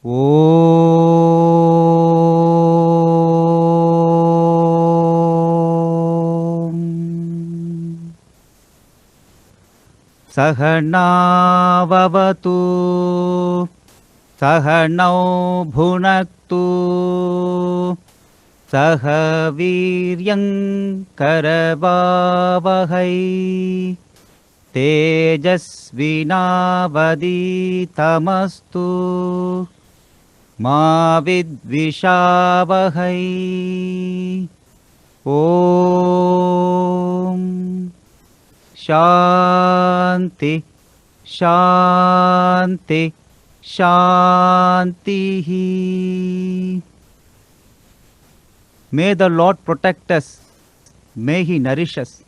Om Sahana Vavatu Sahanau Bhunaktu Saha Viryam Karavavahai Tejasvinavaditamastu Ma Vidvishavahai. Om Shanti Shanti Shanti. May the Lord protect us. May He nourish us.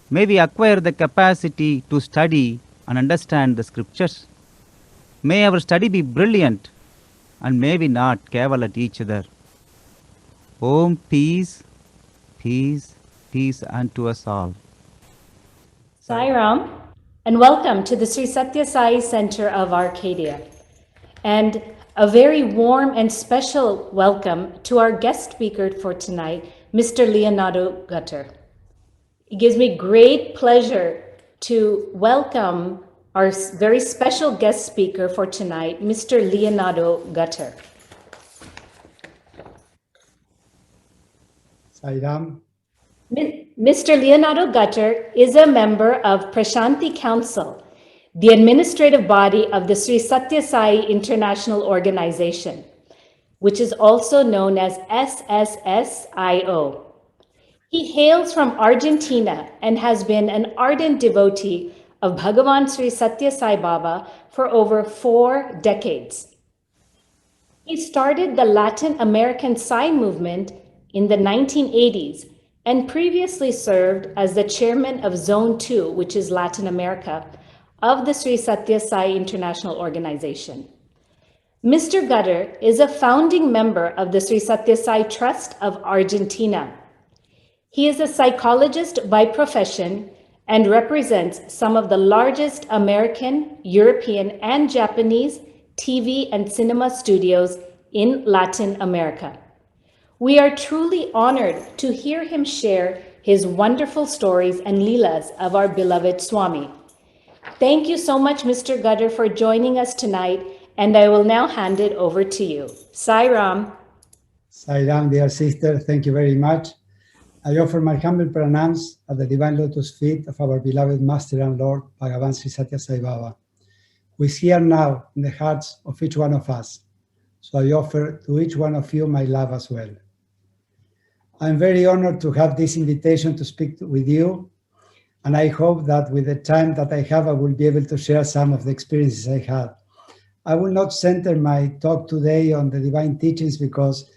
May we acquire the capacity to study and understand the scriptures. May our study be brilliant and may we not cavil at each other. Om peace, peace, peace unto us all. Sai Ram, and welcome to the Sri Sathya Sai Center of Arcadia. And a very warm and special welcome to our guest speaker for tonight, Mr. Leonardo Gutter. It gives me great pleasure to welcome our very special guest speaker for tonight, Mr. Leonardo Gutter. Sai Ram. Mr. Leonardo Gutter is a member of Prasanthi Council, the administrative body of the Sri Sathya Sai International Organization, which is also known as SSSIO. He hails from Argentina and has been an ardent devotee of Bhagawan Sri Sathya Sai Baba for over 4 decades. He started the Latin American Sai movement in the 1980s and previously served as the chairman of Zone 2, which is Latin America, of the Sri Sathya Sai International Organization. Mr. Gutter is a founding member of the Sri Sathya Sai Trust of Argentina. He is a psychologist by profession and represents some of the largest American, European, and Japanese TV and cinema studios in Latin America. We are truly honored to hear him share his wonderful stories and Leelas of our beloved Swami. Thank you so much, Mr. Gutter, for joining us tonight, and I will now hand it over to you. Sai Ram. Sai Ram, dear sister, thank you very much. I offer my humble pranams at the divine lotus feet of our beloved Master and Lord, Bhagawan Sri Sathya Sai Baba, who is here now in the hearts of each one of us. So I offer to each one of you my love as well. I'm very honored to have this invitation to speak with you, and I hope that with the time that I have, I will be able to share some of the experiences I had. I will not center my talk today on the divine teachings because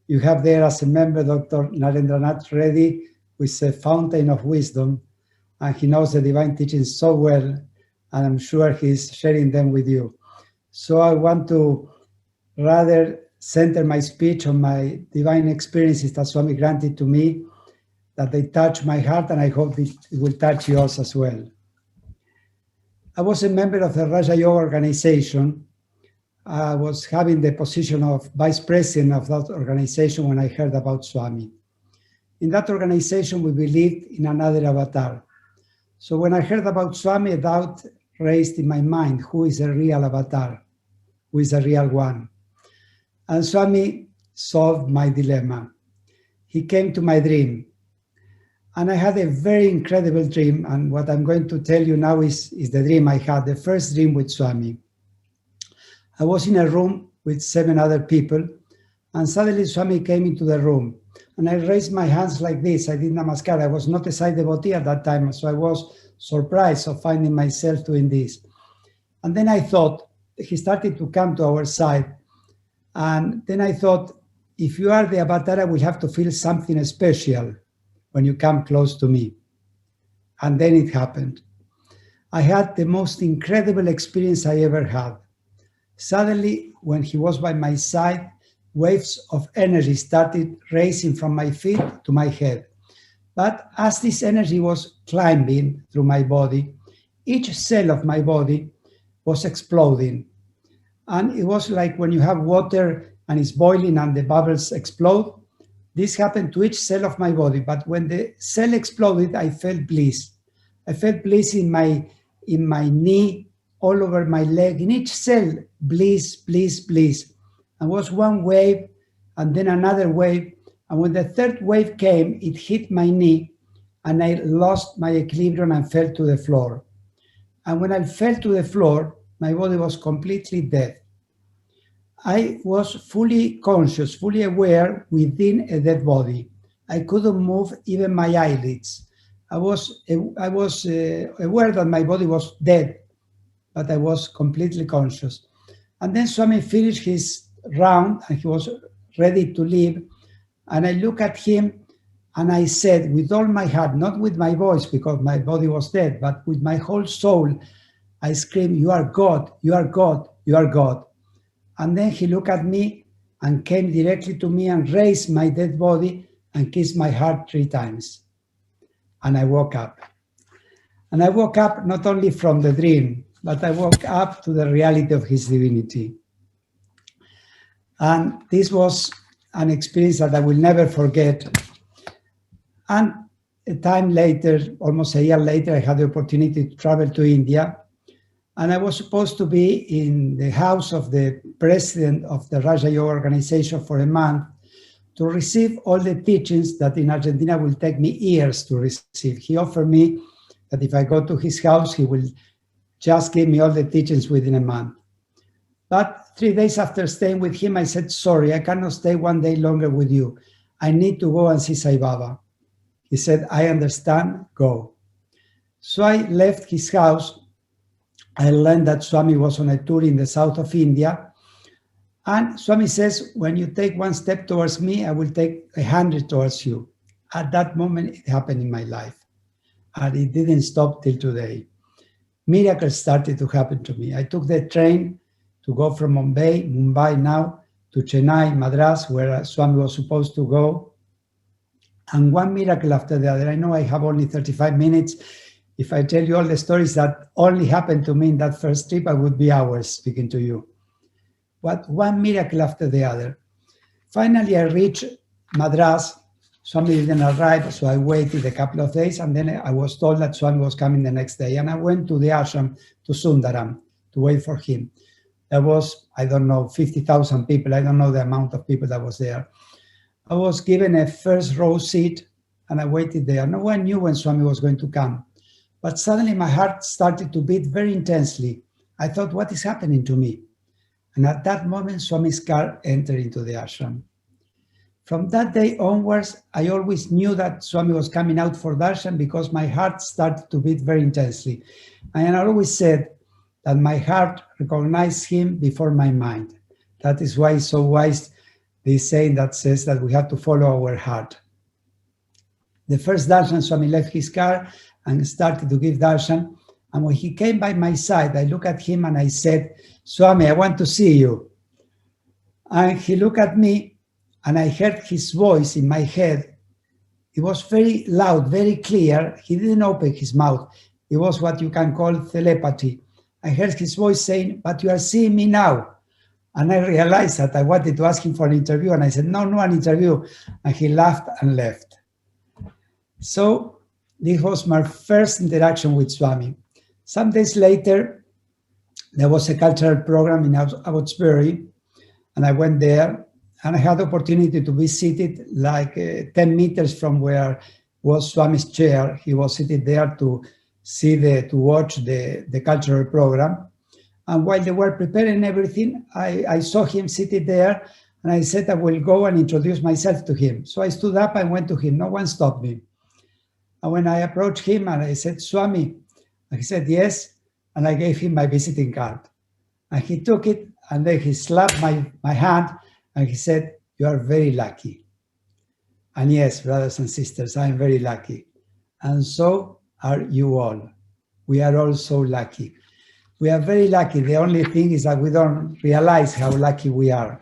you have there as a member Dr. Narendranath Reddy, who is a fountain of wisdom, and he knows the divine teachings so well, and I'm sure he's sharing them with you. So I want to rather center my speech on my divine experiences that Swami granted to me, that they touch my heart, and I hope it will touch yours as well. I was a member of the Raja Yoga organization. I was having the position of vice president of that organization when I heard about Swami. In that organization, we believed in another avatar. So when I heard about Swami, a doubt raised in my mind, who is a real avatar? Who is a real one? And Swami solved my dilemma. He came to my dream. And I had a very incredible dream. And what I'm going to tell you now is the dream I had, the first dream with Swami. I was in a room with 7 other people, and suddenly Swami came into the room. And I raised my hands like this. I did namaskar. I was not a Sai devotee at that time, so I was surprised of finding myself doing this. And then I thought, he started to come to our side. And then I thought, if you are the avatar, I will have to feel something special when you come close to me. And then it happened. I had the most incredible experience I ever had. Suddenly, when he was by my side, waves of energy started racing from my feet to my head. But as this energy was climbing through my body, each cell of my body was exploding. And it was like when you have water and it's boiling and the bubbles explode. This happened to each cell of my body, but when the cell exploded, I felt bliss. I felt bliss in my knee, all over my leg, in each cell, bliss, bliss, bliss. And was one wave, and then another wave. And when the third wave came, it hit my knee, and I lost my equilibrium and fell to the floor. And when I fell to the floor, my body was completely dead. I was fully conscious, fully aware within a dead body. I couldn't move even my eyelids. I was aware that my body was dead, but I was completely conscious. And then Swami finished his round and he was ready to leave. And I looked at him and I said with all my heart, not with my voice because my body was dead, but with my whole soul, I screamed, "You are God, you are God, you are God." And then he looked at me and came directly to me and raised my dead body and kissed my heart 3 times. And I woke up. And I woke up not only from the dream, but I woke up to the reality of his divinity. And this was an experience that I will never forget. And a time later, almost a year later, I had the opportunity to travel to India. And I was supposed to be in the house of the president of the Raja Yoga organization for a month to receive all the teachings that in Argentina will take me years to receive. He offered me that if I go to his house, he will just give me all the teachings within a month. But 3 days after staying with him, I said, "Sorry, I cannot stay 1 day longer with you. I need to go and see Sai Baba." He said, "I understand, go." So I left his house. I learned that Swami was on a tour in the south of India. And Swami says, "When you take 1 step towards me, I will take 100 towards you." At that moment, it happened in my life. And it didn't stop till today. Miracles started to happen to me. I took the train to go from Mumbai now, to Chennai, Madras, where Swami was supposed to go. And one miracle after the other. I know I have only 35 minutes. If I tell you all the stories that only happened to me in that first trip, I would be hours speaking to you. But one miracle after the other. Finally, I reached Madras. Swami didn't arrive, so I waited a couple of days, and then I was told that Swami was coming the next day. And I went to the ashram, to Sundaram, to wait for him. There was, I don't know, 50,000 people. I don't know the amount of people that was there. I was given a first row seat, and I waited there. No one knew when Swami was going to come. But suddenly my heart started to beat very intensely. I thought, what is happening to me? And at that moment, Swami's car entered into the ashram. From that day onwards, I always knew that Swami was coming out for darshan because my heart started to beat very intensely. And I always said that my heart recognized him before my mind. That is why it's so wise, this saying that says that we have to follow our heart. The first darshan, Swami left his car and started to give darshan. And when he came by my side, I looked at him and I said, "Swami, I want to see you." And he looked at me and I heard his voice in my head. It was very loud, very clear. He didn't open his mouth. It was what you can call telepathy. I heard his voice saying, "But you are seeing me now." And I realized that I wanted to ask him for an interview. And I said, "No, no, an interview." And he laughed and left. So this was my first interaction with Swami. Some days later, there was a cultural program in Abbotsbury, and I went there, and I had the opportunity to be seated like 10 meters from where was Swami's chair. He was seated there to watch the cultural program. And while they were preparing everything, I saw him seated there, and I said I will go and introduce myself to him. So I stood up and went to him. No one stopped me. And when I approached him and I said, "Swami," he said, "Yes." And I gave him my visiting card. And he took it, and then he slapped my hand, and he said, "You are very lucky." And yes, brothers and sisters, I am very lucky. And so are you all. We are all so lucky. We are very lucky. The only thing is that we don't realize how lucky we are.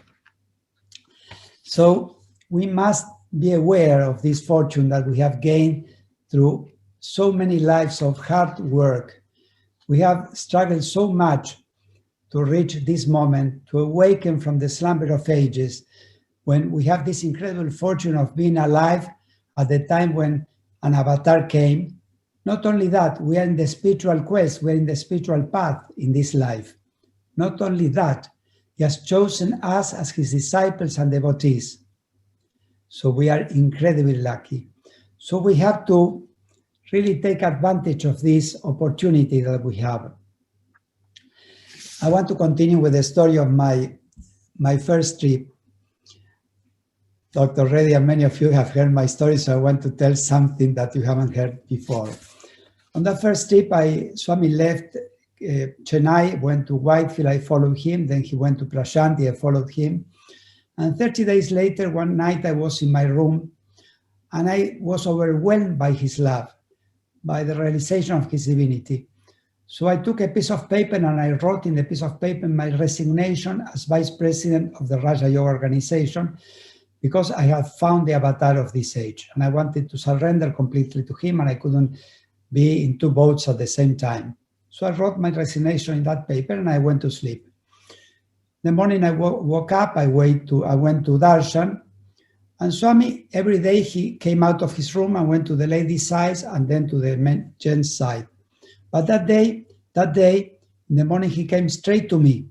So we must be aware of this fortune that we have gained through so many lives of hard work. We have struggled so much to reach this moment, to awaken from the slumber of ages, when we have this incredible fortune of being alive at the time when an avatar came. Not only that, we are in the spiritual quest, we're in the spiritual path in this life. Not only that, he has chosen us as his disciples and devotees. So we are incredibly lucky. So we have to really take advantage of this opportunity that we have. I want to continue with the story of my first trip. Dr. Reddy and many of you have heard my story, so I want to tell something that you haven't heard before. On the first trip, Swami left Chennai, went to Whitefield, I followed him, then he went to Prasanthi, I followed him. And 30 days later, one night I was in my room and I was overwhelmed by his love, by the realization of his divinity. So I took a piece of paper and I wrote in the piece of paper my resignation as vice president of the Raja Yoga organization, because I had found the avatar of this age and I wanted to surrender completely to him, and I couldn't be in two boats at the same time. So I wrote my resignation in that paper and I went to sleep. The morning I woke up, I went to darshan, and Swami, every day he came out of his room and went to the ladies' side and then to the gents' side. But that day, in the morning, he came straight to me.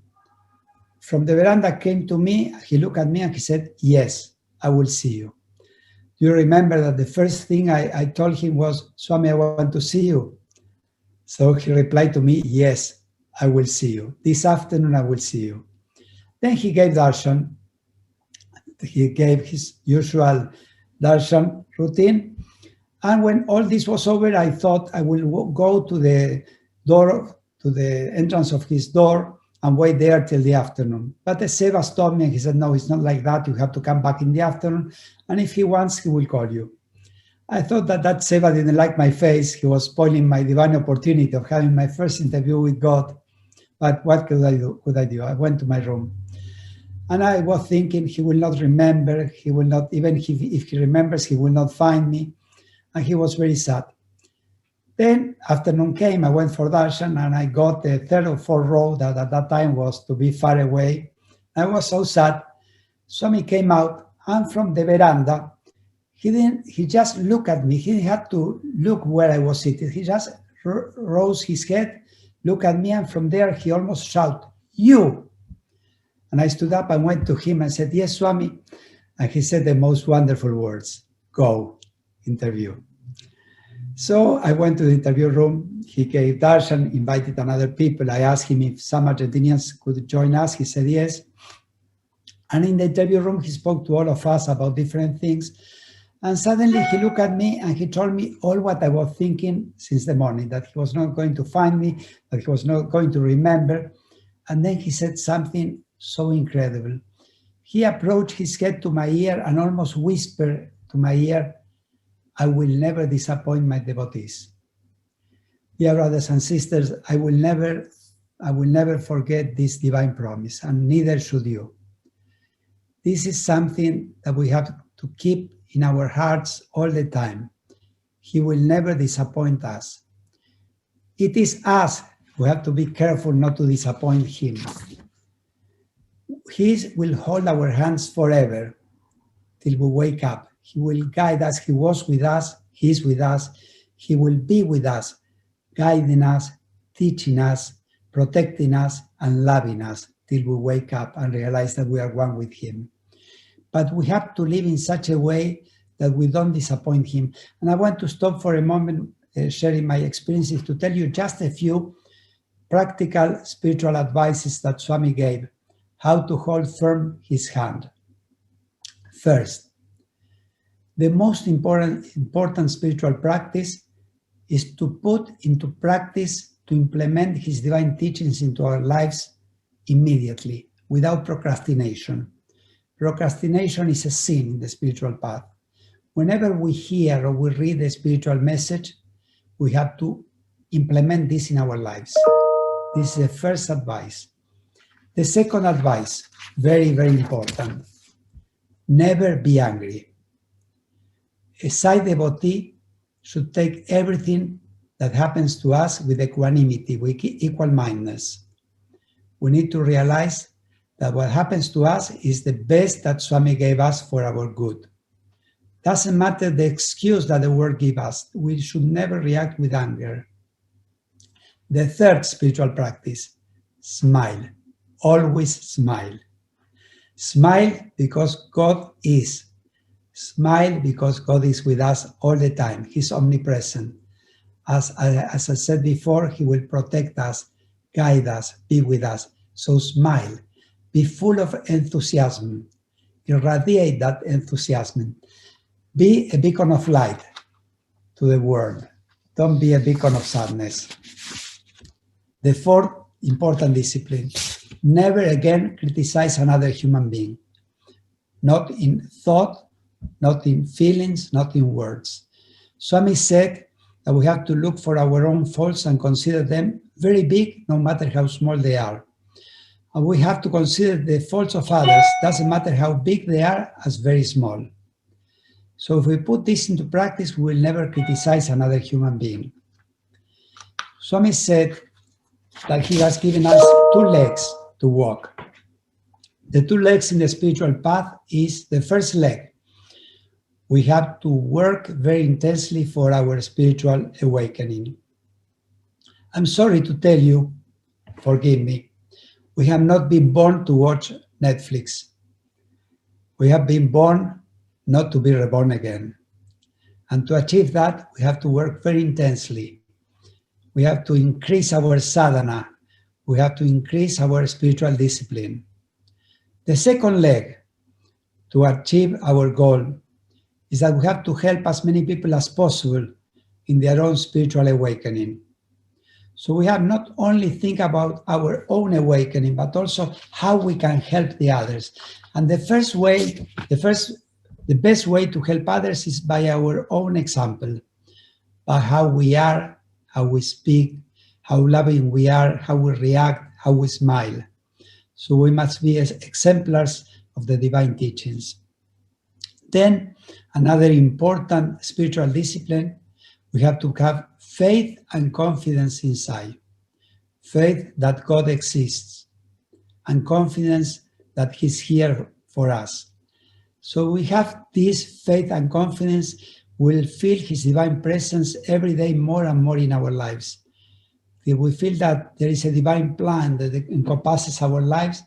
From the veranda came to me, he looked at me and he said, "Yes, I will see you." Do you remember that the first thing I told him was, "Swami, I want to see you." So he replied to me, "Yes, I will see you. This afternoon I will see you." Then he gave darshan. He gave his usual darshan routine. And when all this was over, I thought I will go to the door, to the entrance of his door and wait there till the afternoon. But the Seva stopped me and he said, "No, it's not like that. You have to come back in the afternoon. And if he wants, he will call you." I thought that Seva didn't like my face. He was spoiling my divine opportunity of having my first interview with God. But what could I do? I went to my room. And I was thinking, he will not remember. He will not, even if he remembers, he will not find me. And he was very sad. Then afternoon came, I went for darshan and I got the third or fourth row that at that time was to be far away. I was so sad. Swami came out and from the veranda, he just looked at me. He didn't have to look where I was sitting. He just rose his head, looked at me, and from there he almost shouted, "You!" And I stood up and went to him and said, "Yes, Swami." And he said the most wonderful words, "Go, interview." So I went to the interview room. He gave darshan, invited another people. I asked him if some Argentinians could join us. He said yes. And in the interview room, he spoke to all of us about different things. And suddenly he looked at me and he told me all what I was thinking since the morning, that he was not going to find me, that he was not going to remember. And then he said something so incredible. He approached his head to my ear and almost whispered to my ear, "I will never disappoint my devotees." Dear brothers and sisters, I will never forget this divine promise, and neither should you. This is something that we have to keep in our hearts all the time. He will never disappoint us. It is us who have to be careful not to disappoint him. He will hold our hands forever till we wake up. He will guide us. He was with us. He is with us. He will be with us, guiding us, teaching us, protecting us, and loving us till we wake up and realize that we are one with him. But we have to live in such a way that we don't disappoint him. And I want to stop for a moment sharing my experiences to tell you just a few practical spiritual advices that Swami gave, how to hold firm his hand. First, the most important spiritual practice is to put into practice, to implement his divine teachings into our lives immediately, without procrastination. Procrastination is a sin in the spiritual path. Whenever we hear or we read a spiritual message, we have to implement this in our lives. This is the first advice. The second advice, very, very important. Never be angry. A Sai devotee should take everything that happens to us with equanimity, with equal mindedness. we need to realize that what happens to us is the best that Swami gave us for our good. Doesn't matter the excuse that the world gives us, we should never react with anger. The third spiritual practice, smile. Always smile. Smile because God is. Smile because God is with us all the time. He's omnipresent. As I said before, He will protect us, guide us, be with us. So smile. Be full of enthusiasm. Irradiate that enthusiasm. Be a beacon of light to the world. Don't be a beacon of sadness. The fourth important discipline, never again criticize another human being. Not in thought, not in feelings, not in words. Swami said that we have to look for our own faults and consider them very big, no matter how small they are. And we have to consider the faults of others, doesn't matter how big they are, as very small. So if we put this into practice, we will never criticize another human being. Swami said that he has given us 2 legs to walk. The 2 legs in the spiritual path is the first leg. We have to work very intensely for our spiritual awakening. I'm sorry to tell you, forgive me, we have not been born to watch Netflix. We have been born not to be reborn again. And to achieve that, we have to work very intensely. We have to increase our sadhana. We have to increase our spiritual discipline. The second leg to achieve our goal is that we have to help as many people as possible in their own spiritual awakening. So we have not only think about our own awakening, but also how we can help the others. And the best way to help others is by our own example, by how we are, how we speak, how loving we are, how we react, how we smile. So we must be as exemplars of the divine teachings. Then, another important spiritual discipline, we have to have faith and confidence inside. Faith that God exists, and confidence that He's here for us. So we have this faith and confidence, we'll feel His divine presence every day more and more in our lives. If we feel that there is a divine plan that encompasses our lives,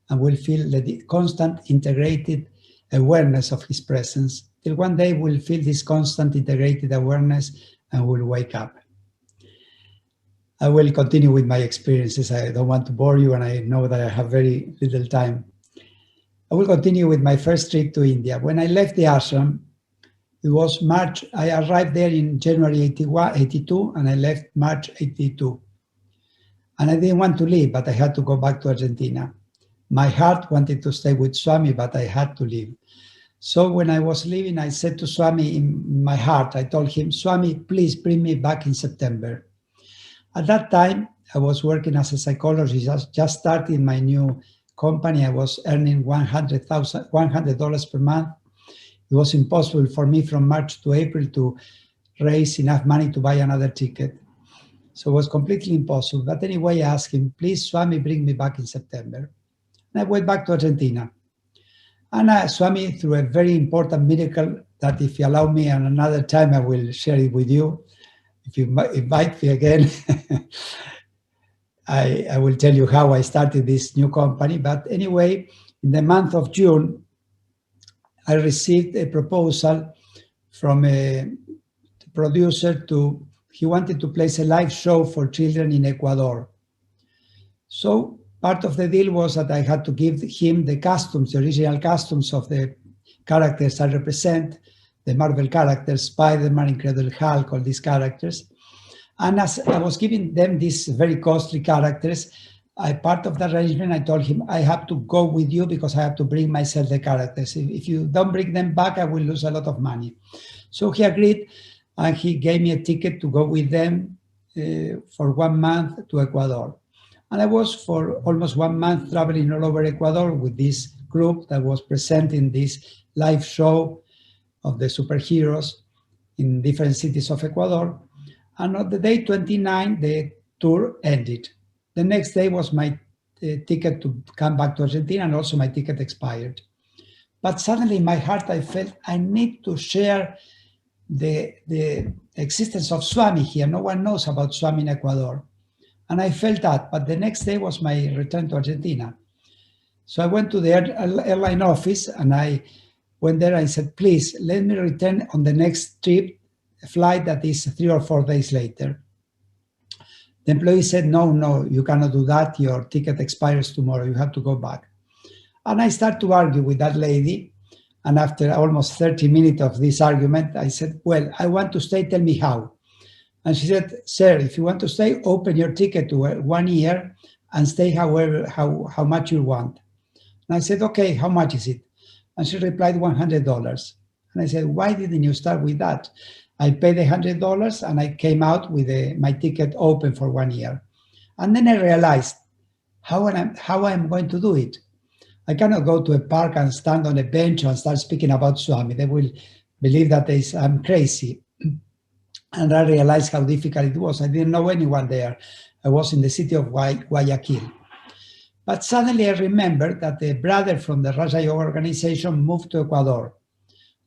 and we'll feel the constant integrated awareness of His presence, till one day we'll feel this constant integrated awareness and we'll wake up. I will continue with my experiences. I don't want to bore you, and I know that I have very little time. I will continue with my first trip to India. When I left the ashram, it was March. I arrived there in January 82, and I left March 82. And I didn't want to leave, but I had to go back to Argentina. My heart wanted to stay with Swami, but I had to leave. So when I was leaving, I said to Swami in my heart, I told him, Swami, please bring me back in September. At that time, I was working as a psychologist, just starting my new company. I was earning $100 per month. It was impossible for me from March to April to raise enough money to buy another ticket. So it was completely impossible. But anyway, I asked him, please, Swami, bring me back in September. And I went back to Argentina. And Swami, through a very important miracle that if you allow me and another time, I will share it with you. If you invite me again, I will tell you how I started this new company. But anyway, in the month of June, I received a proposal from a producer he wanted to place a live show for children in Ecuador. So part of the deal was that I had to give him the costumes, the original costumes of the characters I represent, the Marvel characters, Spider-Man, Incredible Hulk, all these characters. And as I was giving them these very costly characters, part of the arrangement, I told him, I have to go with you because I have to bring myself the characters. If you don't bring them back, I will lose a lot of money. So he agreed, and he gave me a ticket to go with them for 1 month to Ecuador. And I was for almost 1 month traveling all over Ecuador with this group that was presenting this live show of the superheroes in different cities of Ecuador. And on the day 29, the tour ended. The next day was my ticket to come back to Argentina, and also my ticket expired. But suddenly in my heart, I felt I need to share the existence of Swami here. No one knows about Swami in Ecuador. And I felt that, but the next day was my return to Argentina. So I went to the airline office and I went there and said, please, let me return on the next trip, a flight that is 3 or 4 days later. The employee said, no, you cannot do that. Your ticket expires tomorrow. You have to go back. And I started to argue with that lady. And after almost 30 minutes of this argument, I said, well, I want to stay. Tell me how. And she said, sir, if you want to stay, open your ticket to 1 year and stay how much you want. And I said, okay, how much is it? And she replied, $100. And I said, why didn't you start with that? I paid $100 and I came out with my ticket open for 1 year. And then I realized how I'm going to do it. I cannot go to a park and stand on a bench and start speaking about Swami. They will believe that I'm crazy. And I realized how difficult it was. I didn't know anyone there. I was in the city of Guayaquil. But suddenly I remembered that the brother from the Raja Yoga organization moved to Ecuador.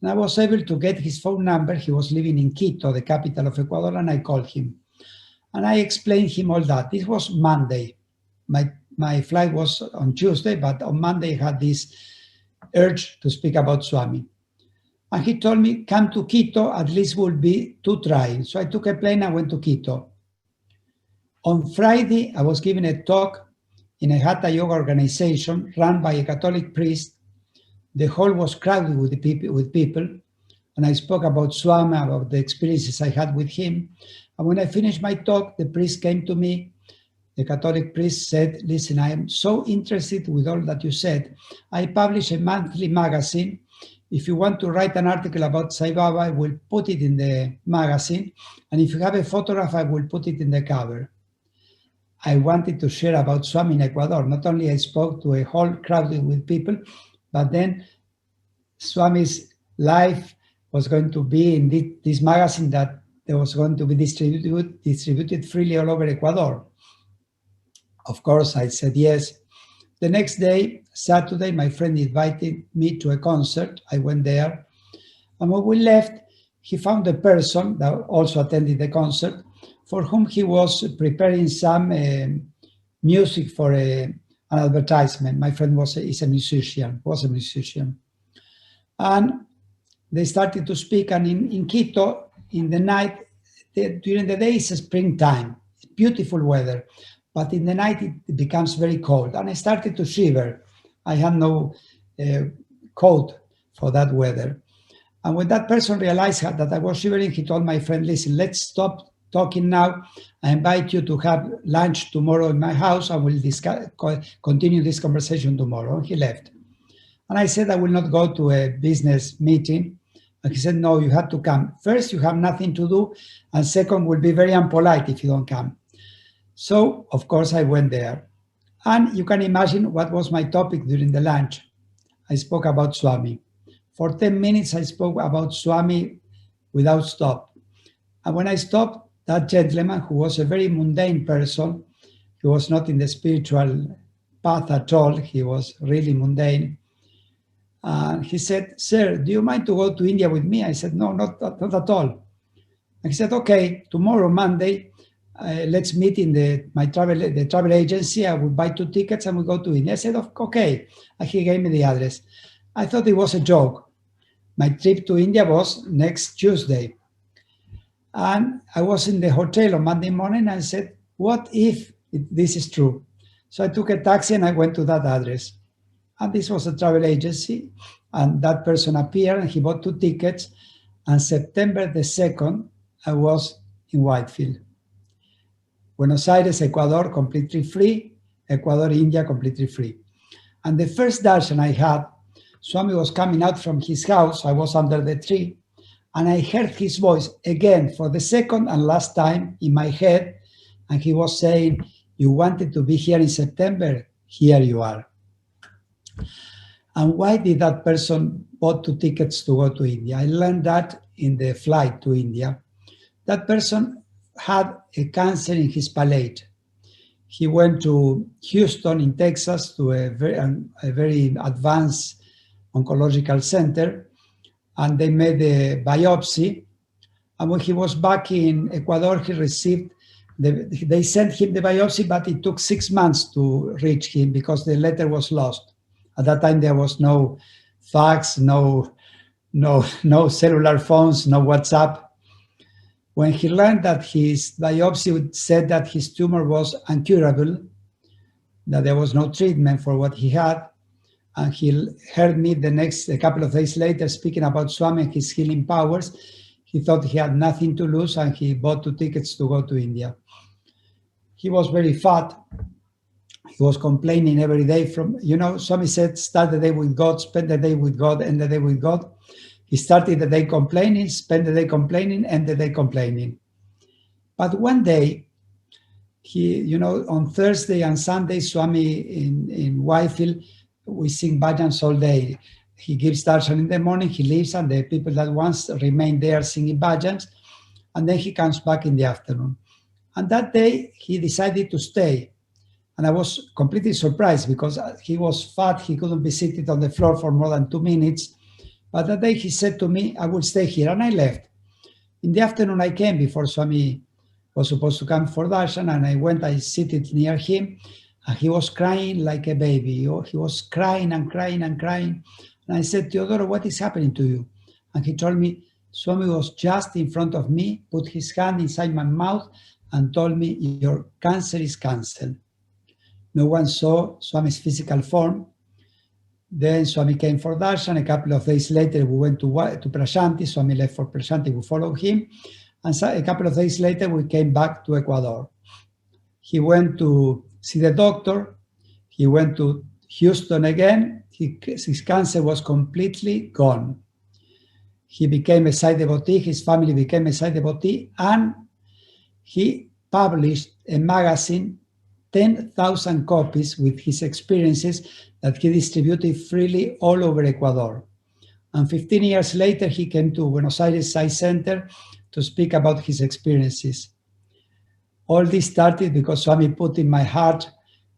And I was able to get his phone number. He was living in Quito, the capital of Ecuador, and I called him. And I explained him all that. This was Monday. My flight was on Tuesday, but on Monday I had this urge to speak about Swami. And he told me, come to Quito, at least we'll be 2 trying. So I took a plane and went to Quito. On Friday, I was giving a talk in a Hatha Yoga organization run by a Catholic priest. The hall was crowded with people, and I spoke about Swami, about the experiences I had with him. And when I finished my talk, the priest came to me. The Catholic priest said, listen, I am so interested with all that you said. I publish a monthly magazine. If you want to write an article about Sai Baba, I will put it in the magazine. And if you have a photograph, I will put it in the cover. I wanted to share about Swami in Ecuador. Not only I spoke to a hall crowded with people, but then Swami's life was going to be in this magazine that was going to be distributed freely all over Ecuador. Of course, I said yes. The next day, Saturday, my friend invited me to a concert. I went there. And when we left, he found a person that also attended the concert for whom he was preparing some music for an advertisement. My friend was a musician. And they started to speak. And in Quito, in the night, during the day, it's springtime. It's beautiful weather. But in the night, it becomes very cold. And I started to shiver. I had no coat for that weather. And when that person realized that I was shivering, he told my friend, listen, let's stop talking now. I invite you to have lunch tomorrow in my house. I will continue this conversation tomorrow. And he left. And I said, I will not go to a business meeting. And he said, no, you have to come. First, you have nothing to do. And second, will be very impolite if you don't come. So, of course, I went there. And you can imagine what was my topic during the lunch. I spoke about Swami. For 10 minutes, I spoke about Swami without stop. And when I stopped, that gentleman, who was a very mundane person, he was not in the spiritual path at all, he was really mundane. He said, sir, do you mind to go to India with me? I said, no, not at all. And he said, okay, tomorrow, Monday, let's meet in the travel agency. I will buy 2 tickets and we'll go to India. I said, okay. And he gave me the address. I thought it was a joke. My trip to India was next Tuesday. And I was in the hotel on Monday morning and I said, what if this is true? So I took a taxi and I went to that address. And this was a travel agency. And that person appeared and he bought 2 tickets. And September the 2nd, I was in Whitefield. Buenos Aires, Ecuador, completely free. Ecuador, India, completely free. And the first darshan I had, Swami was coming out from his house. I was under the tree. And I heard his voice again for the second and last time in my head. And he was saying, you wanted to be here in September? Here you are. And why did that person bought 2 tickets to go to India? I learned that in the flight to India. That person had a cancer in his palate. he went to Houston in Texas to a very advanced oncological center, and they made a biopsy. And when he was back in Ecuador, he received, they sent him the biopsy, but it took 6 months to reach him because the letter was lost. At that time, there was no fax, no cellular phones, no WhatsApp. When he learned that his biopsy said that his tumor was incurable, that there was no treatment for what he had, and he heard me a couple of days later speaking about Swami and his healing powers, he thought he had nothing to lose, and he bought 2 tickets to go to India. He was very fat. He was complaining every day Swami said, start the day with God, spend the day with God, end the day with God. He started the day complaining, spent the day complaining, end the day complaining. But one day, on Thursday and Sunday, Swami in Whitefield, we sing bhajans all day. He gives darshan in the morning, he leaves, and the people that once remain there singing bhajans, and then he comes back in the afternoon. And that day, he decided to stay. And I was completely surprised because he was fat, he couldn't be seated on the floor for more than 2 minutes. But that day he said to me, I will stay here, and I left. In the afternoon, I came before Swami was supposed to come for darshan, and I seated near him, and he was crying like a baby. He was crying and crying and crying. And I said, Teodoro, what is happening to you? And he told me, Swami was just in front of me, put his hand inside my mouth, and told me, your cancer is canceled. No one saw Swami's physical form. Then Swami came for darshan. A couple of days later, we went to Prasanthi. Swami left for Prasanthi. We followed him. And so a couple of days later, we came back to Ecuador. He went to see the doctor. He went to Houston again. His cancer was completely gone. He became a Sai devotee. His family became a Sai devotee. And he published a magazine, 10,000 copies with his experiences that he distributed freely all over Ecuador. And 15 years later, he came to Buenos Aires Sai Center to speak about his experiences. All this started because Swami put in my heart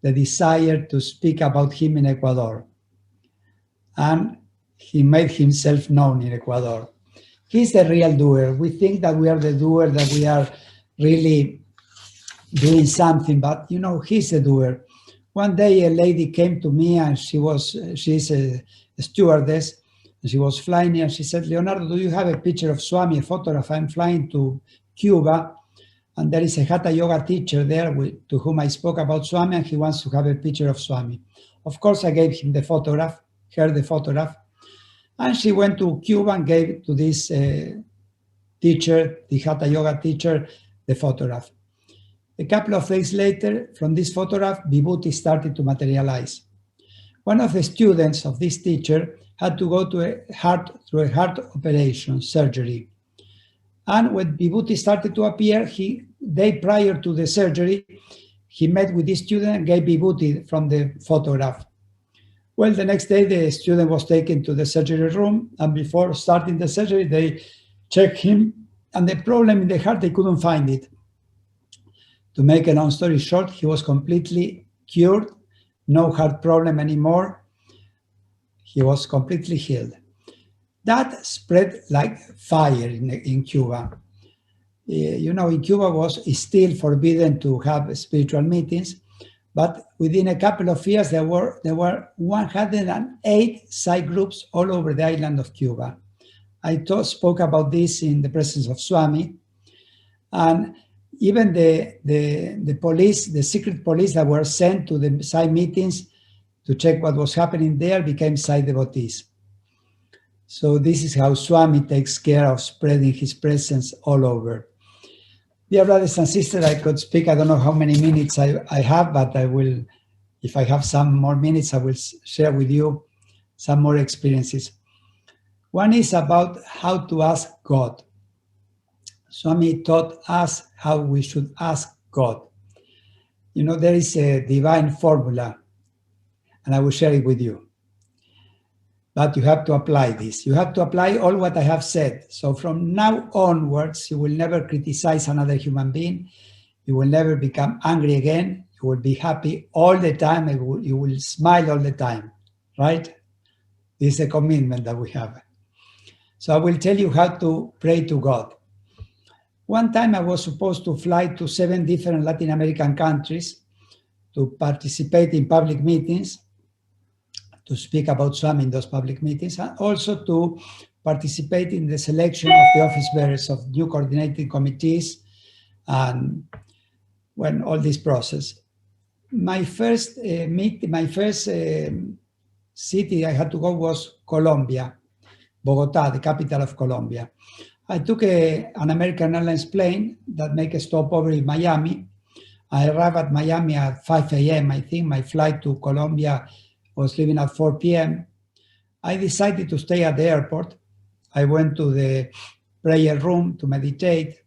the desire to speak about him in Ecuador. And he made himself known in Ecuador. He's the real doer. We think that we are the doer, that we are really doing something, but he's the doer. One day a lady came to me, and she's a stewardess, and she was flying, and she said, Leonardo, do you have a picture of Swami, a photograph? I'm flying to Cuba, and there is a Hatha Yoga teacher there to whom I spoke about Swami, and he wants to have a picture of Swami. Of course, I gave him the photograph, her the photograph, and she went to Cuba and gave to this teacher, the Hatha Yoga teacher, the photograph. A couple of days later, from this photograph, Vibhuti started to materialize. One of the students of this teacher had to go through a heart operation, surgery. And when Vibhuti started to appear, day prior to the surgery, he met with this student and gave Vibhuti from the photograph. Well, the next day, the student was taken to the surgery room, and before starting the surgery, they checked him, and the problem in the heart, they couldn't find it. To make a long story short, he was completely cured, no heart problem anymore. He was completely healed. That spread like fire in Cuba. In Cuba it's still forbidden to have spiritual meetings, but within a couple of years, there were 108 Sai groups all over the island of Cuba. I spoke about this in the presence of Swami, and even the police, the secret police that were sent to the Sai meetings to check what was happening there became Sai devotees. So this is how Swami takes care of spreading his presence all over. Dear brothers and sisters, I could speak, I don't know how many minutes I have, but I will, if I have some more minutes, I will share with you some more experiences. One is about how to ask God. Swami taught us how we should ask God. There is a divine formula, and I will share it with you. But you have to apply this. You have to apply all what I have said. So from now onwards, you will never criticize another human being. You will never become angry again. you will be happy all the time, you will smile all the time, right? This is a commitment that we have. So I will tell you how to pray to God. One time I was supposed to fly to 7 different Latin American countries to participate in public meetings, to speak about Swami in those public meetings, and also to participate in the selection of the office bearers of new coordinating committees, and when all this process. My first city I had to go was Colombia, Bogota, the capital of Colombia. I took an American Airlines plane that make a stopover in Miami. I arrived at Miami at 5 a.m. I think my flight to Colombia was leaving at 4 p.m. I decided to stay at the airport. I went to the prayer room to meditate.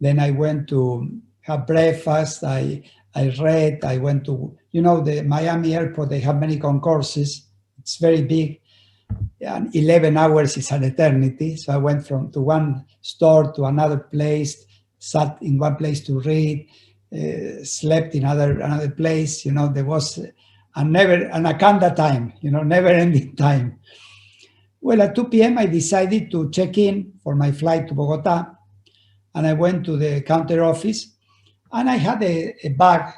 Then I went to have breakfast. I read. I went to, the Miami airport, they have many concourses. It's very big. And 11 hours is an eternity. So I went to one store to another place, sat in one place to read, slept in another place. There was an anaconda time, never-ending time. Well, at 2 p.m., I decided to check in for my flight to Bogota, and I went to the counter office, and I had a bag,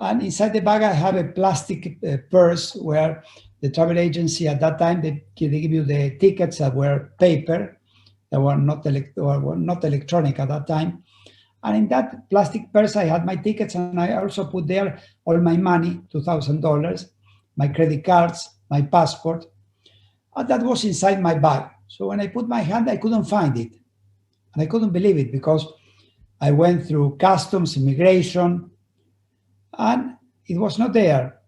and inside the bag I have a plastic purse where the travel agency at that time, they give you the tickets that were paper, that were not electronic at that time. And in that plastic purse, I had my tickets, and I also put there all my money, $2,000, my credit cards, my passport. And that was inside my bag. So when I put my hand, I couldn't find it. And I couldn't believe it because I went through customs, immigration, and it was not there.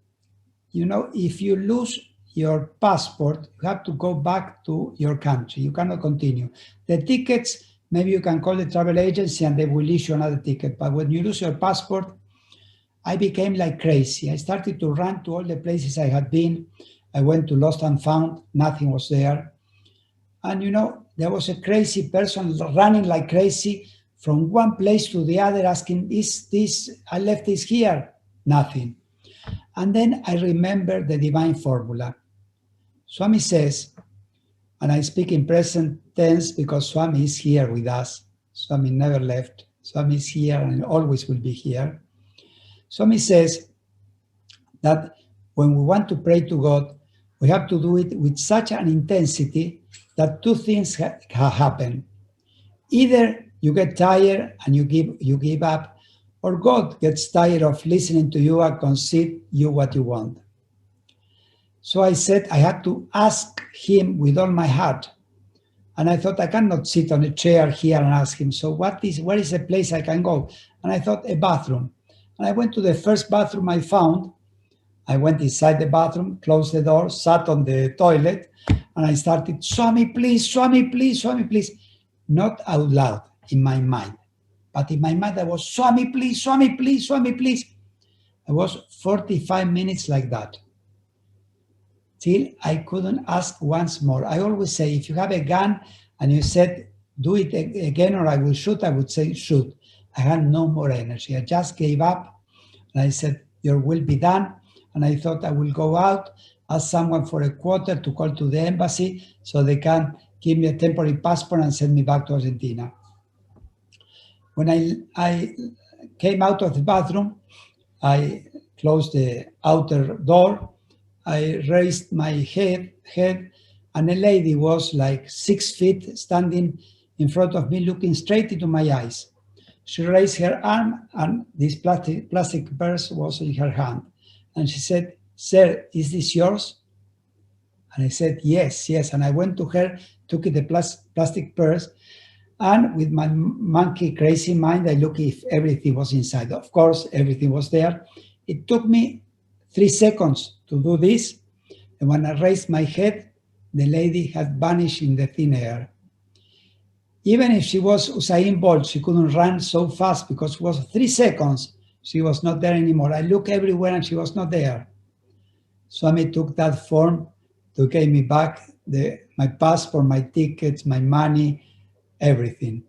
If you lose your passport, you have to go back to your country. You cannot continue. The tickets, maybe you can call the travel agency and they will issue another ticket. But when you lose your passport, I became like crazy. I started to run to all the places I had been. I went to Lost and Found, nothing was there. And there was a crazy person running like crazy from one place to the other asking, I left this here? Nothing. And then I remember the divine formula. Swami says, and I speak in present tense because Swami is here with us. Swami never left. Swami is here and always will be here. Swami says that when we want to pray to God, we have to do it with such an intensity that 2 things happen. Either you get tired and you give up, or God gets tired of listening to you and concede you what you want. So I said I had to ask him with all my heart. And I thought I cannot sit on a chair here and ask him, so where is a place I can go? And I thought a bathroom. And I went to the first bathroom I found. I went inside the bathroom, closed the door, sat on the toilet, and I started, Swami, please, Swami, please, Swami, please. Not out loud in my mind. But in my mind, I was, Swami, please, Swami, please, Swami, please. I was 45 minutes like that. Till I couldn't ask once more. I always say, if you have a gun and you said, do it again or I will shoot, I would say, shoot. I had no more energy. I just gave up. And I said, your will be done. And I thought I will go out, ask someone for a quarter to call to the embassy so they can give me a temporary passport and send me back to Argentina. When I came out of the bathroom, I closed the outer door. I raised my head, and a lady was like 6 feet standing in front of me, looking straight into my eyes. She raised her arm, and this plastic purse was in her hand. And she said, sir, is this yours? And I said, yes. And I went to her, took the plastic purse, and with my monkey crazy mind, I looked if everything was inside. Of course, everything was there. It took me 3 seconds to do this. And when I raised my head, the lady had vanished in the thin air. Even if she was Usain Bolt, she couldn't run so fast because it was 3 seconds. She was not there anymore. I looked everywhere and she was not there. Swami took that form to give me back my passport, my tickets, my money, everything.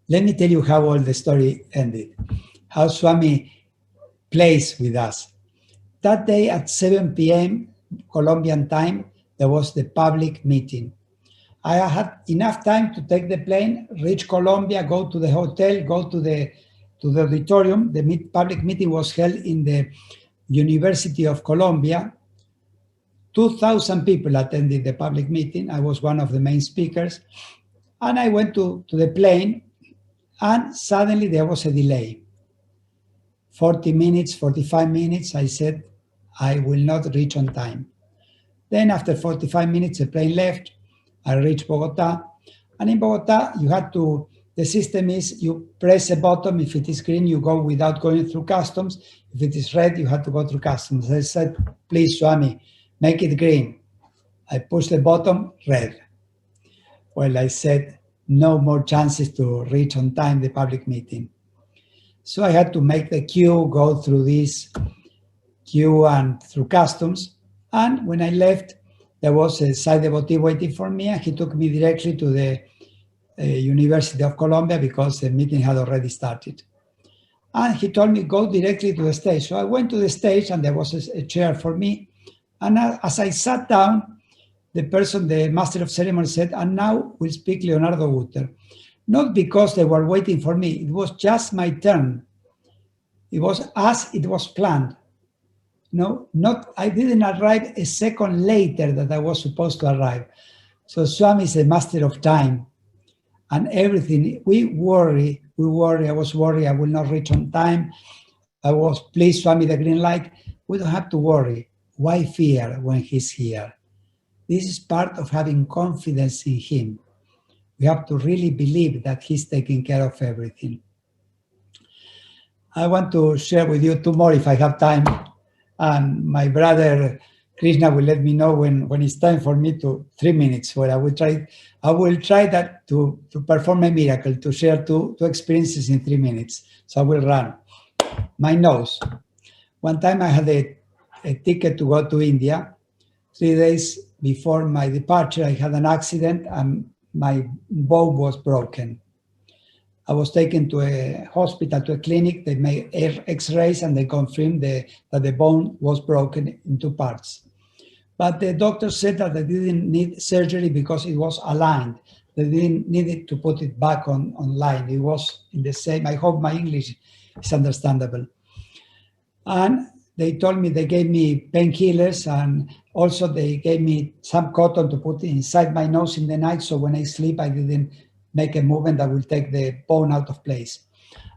Let me tell you how all the story ended. How Swami place with us. That day at 7 p.m. Colombian time, there was the public meeting. I had enough time to take the plane, reach Colombia, go to the hotel, go to the auditorium. The public meeting was held in the University of Colombia. 2,000 people attended the public meeting. I was one of the main speakers. And I went to the plane, and suddenly there was a delay. 40 minutes, 45 minutes, I said, I will not reach on time. Then after 45 minutes, the plane left. I reached Bogota. And in Bogota, the system is you press a button. If it is green, you go without going through customs. If it is red, you have to go through customs. I said, please, Swami, make it green. I pushed the button, red. Well, I said, no more chances to reach on time the public meeting. So I had to make the queue, go through this queue and through customs. And when I left, there was a Sai devotee waiting for me, and he took me directly to the University of Colombia because the meeting had already started. And he told me, go directly to the stage. So I went to the stage, and there was a chair for me. And as I sat down, the master of ceremony said, and now will speak Leonardo Gutter. Not because they were waiting for me, it was just my turn. It was as it was planned. No, I didn't arrive a second later that I was supposed to arrive. So Swami is a master of time. And everything, we worry, I was worried I will not reach on time. I was, please Swami, the green light. We don't have to worry. Why fear when he's here? This is part of having confidence in him. We have to really believe that he's taking care of everything. I want to share with you two more if I have time. And my brother Krishna will let me know when it's time for me to 3 minutes. Where I will try that to perform a miracle, to share two experiences in 3 minutes. So I will run. My nose. One time I had a ticket to go to India. 3 days before my departure, I had an accident and my bone was broken. I was taken to a hospital, to a clinic. They made x-rays and they confirmed that the bone was broken in 2 parts. But the doctor said that they didn't need surgery because it was aligned. They didn't need it to put it back on line. It was in the same. I hope my English is understandable. And they told me, they gave me painkillers, and also they gave me some cotton to put inside my nose in the night, so when I sleep, I didn't make a movement that will take the bone out of place.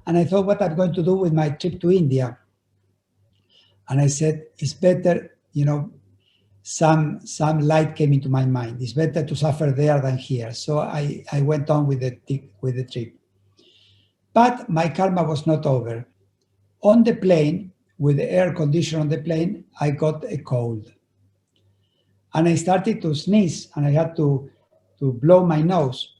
And I thought, what I'm going to do with my trip to India? And I said, it's better, some light came into my mind. It's better to suffer there than here. So I went on with the trip. But my karma was not over. On the plane, with the air conditioner on the plane, I got a cold. And I started to sneeze, and I had to blow my nose.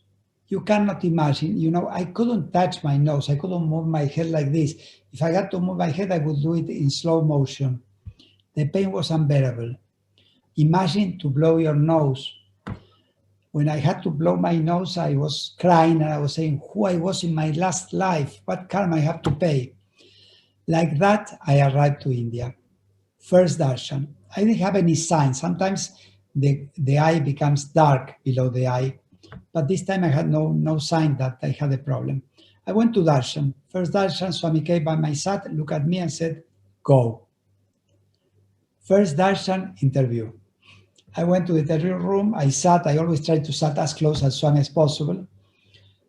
You cannot imagine, I couldn't touch my nose. I couldn't move my head like this. If I had to move my head, I would do it in slow motion. The pain was unbearable. Imagine to blow your nose. When I had to blow my nose, I was crying, and I was saying who I was in my last life, what karma I have to pay. Like that, I arrived to India. First darshan. I didn't have any signs. Sometimes the eye becomes dark below the eye, but this time I had no sign that I had a problem. I went to darshan. First darshan, Swami came by my side, looked at me and said, go. First darshan, interview. I went to the interview room. I sat. I always try to sit as close as Swami as possible.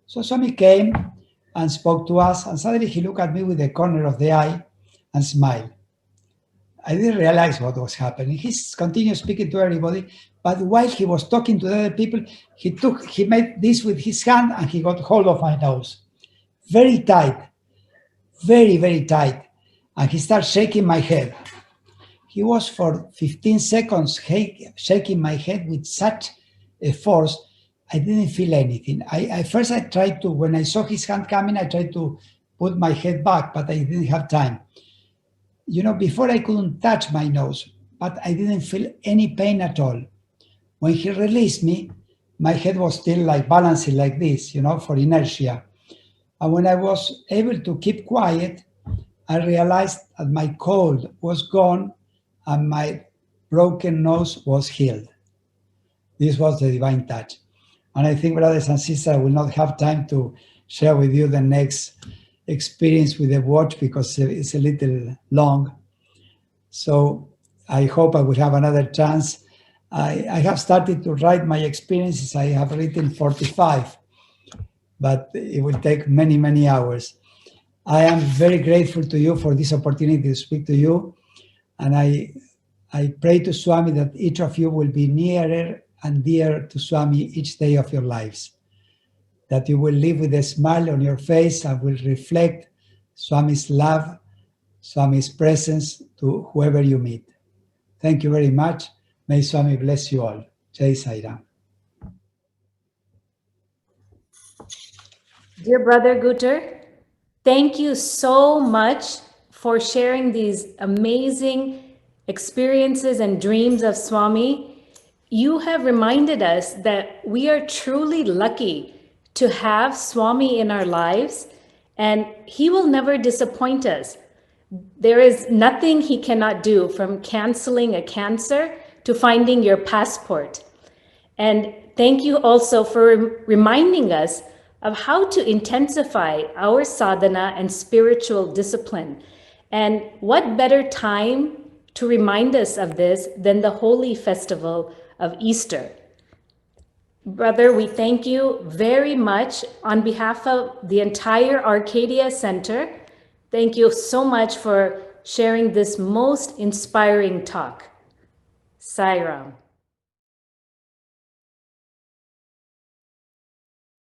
So Swami came and spoke to us, and suddenly he looked at me with the corner of the eye and smiled. I didn't realize what was happening. He continued speaking to everybody, but while he was talking to the other people, he made this with his hand and he got hold of my nose. Very tight, very, very tight. And he started shaking my head. He was for 15 seconds shaking my head with such a force, I didn't feel anything. First I tried to, when I saw his hand coming, I tried to put my head back, but I didn't have time. Before I couldn't touch my nose, but I didn't feel any pain at all. When he released me, my head was still like balancing like this, for inertia. And when I was able to keep quiet, I realized that my cold was gone and my broken nose was healed. This was the divine touch. And I think, brothers and sisters, I will not have time to share with you the next experience with the watch because it's a little long. So I hope I will have another chance. I have started to write my experiences. I have written 45, but it will take many, many hours. I am very grateful to you for this opportunity to speak to you. And I pray to Swami that each of you will be nearer and dear to Swami each day of your lives. That you will live with a smile on your face and will reflect Swami's love, Swami's presence to whoever you meet. Thank you very much. May Swami bless you all. Jai Sai Ram. Dear Brother Gutter, thank you so much for sharing these amazing experiences and dreams of Swami. You have reminded us that we are truly lucky to have Swami in our lives, and he will never disappoint us. There is nothing he cannot do, from canceling a cancer to finding your passport. And thank you also for reminding us of how to intensify our sadhana and spiritual discipline. And what better time to remind us of this than the holy festival of Easter. Brother, we thank you very much on behalf of the entire Arcadia Center. Thank you so much for sharing this most inspiring talk. Sai Ram.